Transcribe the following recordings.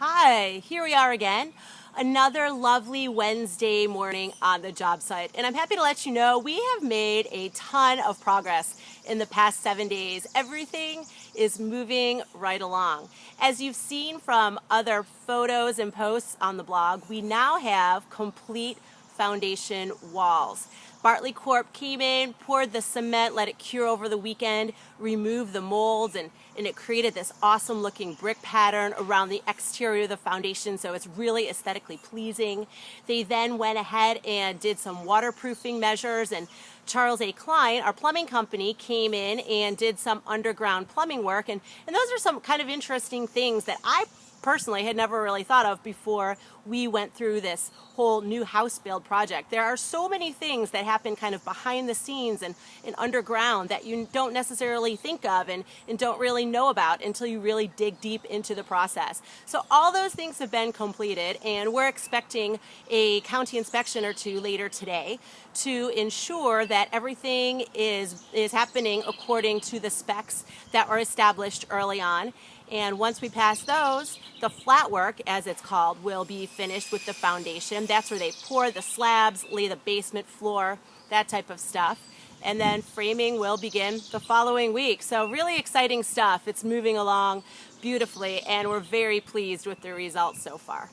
Hi, here we are again. Another lovely Wednesday morning on the job site. And I'm happy to let you know we have made a ton of progress in the past 7 days. Everything is moving right along. As you've seen from other photos and posts on the blog, we now have complete foundation walls. Bartley Corp came in, poured the cement, let it cure over the weekend, removed the molds, and it created this awesome looking brick pattern around the exterior of the foundation, so it's really aesthetically pleasing. They then went ahead and did some waterproofing measures, and Charles A. Klein, our plumbing company, came in and did some underground plumbing work, and those are some kind of interesting things that I personally had never really thought of before we went through this whole new house build project. There are so many things that happen kind of behind the scenes and underground that you don't necessarily think of and don't really know about until you really dig deep into the process. So all those things have been completed, and we're expecting a county inspection or two later today to ensure that everything is happening according to the specs that were established early on. And once we pass those, the flat work, as it's called, will be finished with the foundation. That's where they pour the slabs, lay the basement floor, that type of stuff. And then framing will begin the following week. So really exciting stuff. It's moving along beautifully, and we're very pleased with the results so far.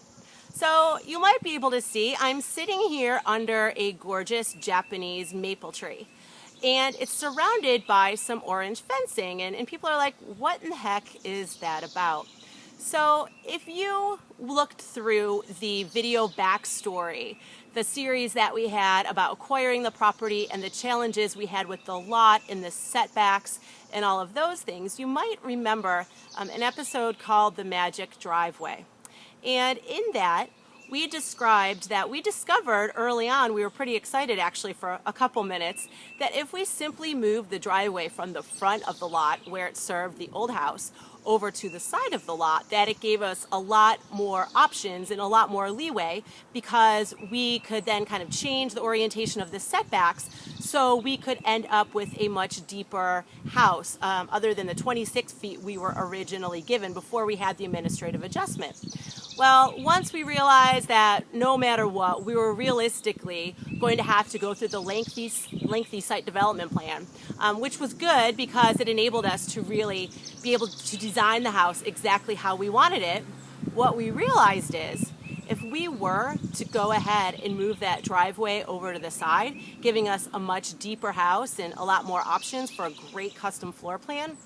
So you might be able to see I'm sitting here under a gorgeous Japanese maple tree. And it's surrounded by some orange fencing, and people are like, what in the heck is that about? So if you looked through the video backstory, the series that we had about acquiring the property and the challenges we had with the lot and the setbacks and all of those things, you might remember an episode called The Magic Driveway. And in that, we described that we discovered early on, we were pretty excited actually for a couple minutes, that if we simply moved the driveway from the front of the lot where it served the old house over to the side of the lot, that it gave us a lot more options and a lot more leeway, because we could then kind of change the orientation of the setbacks so we could end up with a much deeper house other than the 26 feet we were originally given before we had the administrative adjustment. Well, once we realized that no matter what, we were realistically going to have to go through the lengthy site development plan, which was good because it enabled us to really be able to design the house exactly how we wanted it. What we realized is if we were to go ahead and move that driveway over to the side, giving us a much deeper house and a lot more options for a great custom floor plan,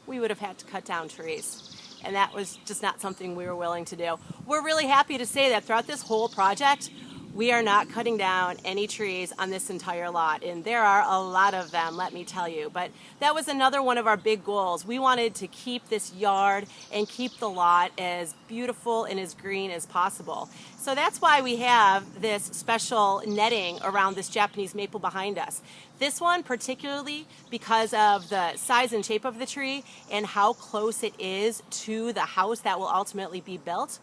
we would have had to cut down trees. And that was just not something we were willing to do. We're really happy to say that throughout this whole project, we are not cutting down any trees on this entire lot. And there are a lot of them, let me tell you. But that was another one of our big goals. We wanted to keep this yard and keep the lot as beautiful and as green as possible. So that's why we have this special netting around this Japanese maple behind us. This one particularly because of the size and shape of the tree and how close it is to the house that will ultimately be built.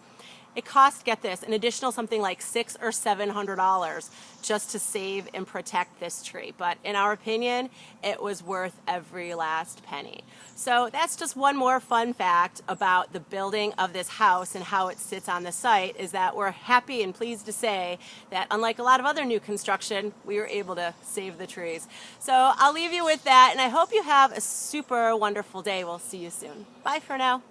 It cost, get this, an additional something like $600 or $700 just to save and protect this tree. But in our opinion, it was worth every last penny. So that's just one more fun fact about the building of this house and how it sits on the site, is that we're happy and pleased to say that unlike a lot of other new construction, we were able to save the trees. So I'll leave you with that, and I hope you have a super wonderful day. We'll see you soon. Bye for now.